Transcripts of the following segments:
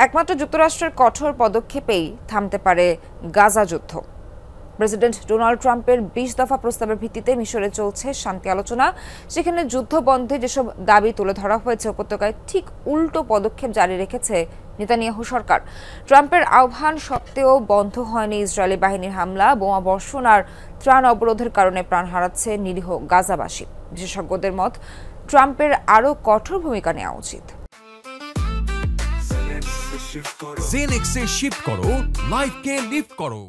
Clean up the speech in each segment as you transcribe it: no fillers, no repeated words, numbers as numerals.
একমাত্র যুক্তরাষ্ট্রের কঠোর পদক্ষেপেই থামতে পারে গাজা যুদ্ধ। প্রেসিডেন্ট ডোনাল্ড ট্রাম্পের ২০ দফা প্রস্তাবের ভিত্তিতে মিশরে চলছে শান্তি আলোচনা। সেখানে যুদ্ধ বন্ধে যেসব দাবি তুলে ধরা হয়েছে, উপত্যকায় ঠিক উল্টো পদক্ষেপ জারি রেখেছে নেতানিয়াহু সরকার। ট্রাম্পের আহ্বান সত্ত্বেও বন্ধ হয়নি ইসরায়েলি বাহিনীর হামলা, বোমা বর্ষণ আর ত্রাণ অবরোধের কারণে প্রাণ হারাচ্ছে নিরীহ গাজাবাসী। বিশেষজ্ঞদের মত, ট্রাম্পের আরও কঠোর ভূমিকা নেওয়া উচিত। জেনেক্সে শিফট করো, লাইফকে লিফট করো।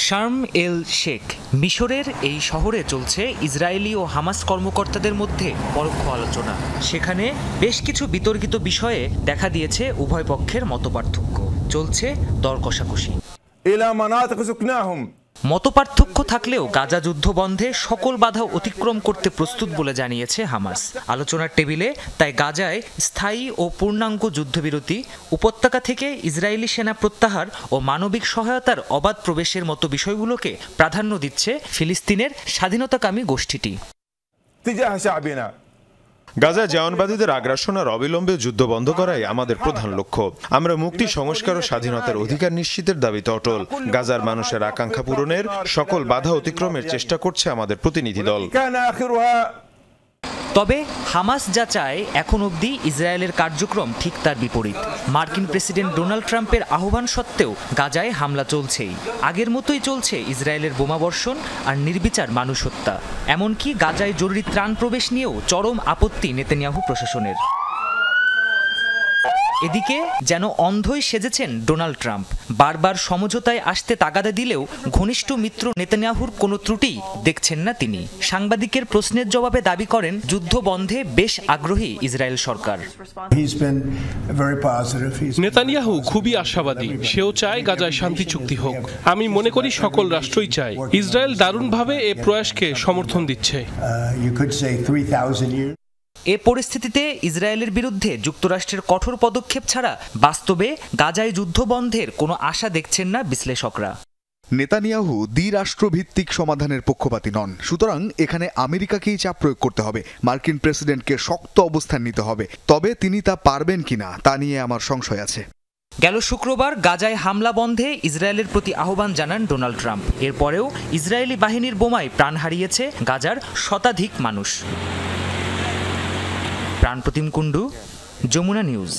শার্ম এল শেখ মিশরের এই শহরে চলছে ইসরায়েলি ও হামাস কর্মকর্তাদের মধ্যে পরোক্ষ আলোচনা। সেখানে বেশ কিছু বিতর্কিত বিষয়ে দেখা দিয়েছে উভয় পক্ষের মতপার্থক্য, চলছে দর কষাকষি। মতপার্থক্য থাকলেও গাজা যুদ্ধ বন্ধে সকল বাধা অতিক্রম করতে প্রস্তুত বলে জানিয়েছে হামাস। আলোচনার টেবিলে তাই গাজায় স্থায়ী ও পূর্ণাঙ্গ যুদ্ধবিরতি, উপত্যকা থেকে ইসরায়েলি সেনা প্রত্যাহার ও মানবিক সহায়তার অবাধ প্রবেশের মতো বিষয়গুলোকে প্রাধান্য দিচ্ছে ফিলিস্তিনের স্বাধীনতাকামী গোষ্ঠীটি। গাজা জায়নবাদীদের আগ্রাসন আর অবিলম্বে যুদ্ধ বন্ধ করাই আমাদের প্রধান লক্ষ্য। আমরা মুক্তি, সংস্কার ও স্বাধীনতার অধিকার নিশ্চিতের দাবিতে অটল। গাজার মানুষের আকাঙ্ক্ষা পূরণের সকল বাধা অতিক্রমের চেষ্টা করছে আমাদের প্রতিনিধি দল। তবে হামাস যা চায়, এখন অবধি ইসরায়েলের কার্যক্রম ঠিক তার বিপরীত। মার্কিন প্রেসিডেন্ট ডোনাল্ড ট্রাম্পের আহ্বান সত্ত্বেও গাজায় হামলা চলছেই। আগের মতোই চলছে ইসরায়েলের বোমাবর্ষণ আর নির্বিচার মানুষ হত্যা। এমনকি গাজায় জরুরি ত্রাণ প্রবেশ নিয়েও চরম আপত্তি নেতানিয়াহু প্রশাসনের। এদিকে যেন অন্ধই সেজেছেন ডোনাল্ড ট্রাম্প। বারবার সমঝোতায় আসতে তাগাদা দিলেও ঘনিষ্ঠ মিত্র নেতানিয়াহুর কোনো ত্রুটি দেখছেন না তিনি। সাংবাদিকের প্রশ্নের জবাবে দাবি করেন, যুদ্ধ বন্ধে বেশ আগ্রহী ইসরায়েল সরকার। নেতানিয়াহু খুবই আশাবাদী, সেও চায় গাজায় শান্তি চুক্তি হোক। আমি মনে করি সকল রাষ্ট্রই চায়। ইসরায়েল দারুণভাবে এ প্রয়াসকে সমর্থন দিচ্ছে। এ পরিস্থিতিতে ইসরায়েলের বিরুদ্ধে যুক্তরাষ্ট্রের কঠোর পদক্ষেপ ছাড়া বাস্তবে গাজায় যুদ্ধ বন্ধের কোনো আশা দেখছেন না বিশ্লেষকরা। নেতানিয়াহু দ্বিরাষ্ট্রভিত্তিক সমাধানের পক্ষপাতী নন, সুতরাং এখানে আমেরিকাকেই চাপ প্রয়োগ করতে হবে। মার্কিন প্রেসিডেন্টকে শক্ত অবস্থান নিতে হবে, তবে তিনি তা পারবেন কিনা তা নিয়ে আমার সংশয় আছে। গেল শুক্রবার গাজায় হামলা বন্ধে ইসরায়েলের প্রতি আহ্বান জানান ডোনাল্ড ট্রাম্প। এরপরেও ইসরায়েলি বাহিনীর বোমায় প্রাণ হারিয়েছে গাজার শতাধিক মানুষ। প্রাণপ্রতিম কুণ্ডু, যমুনা নিউজ।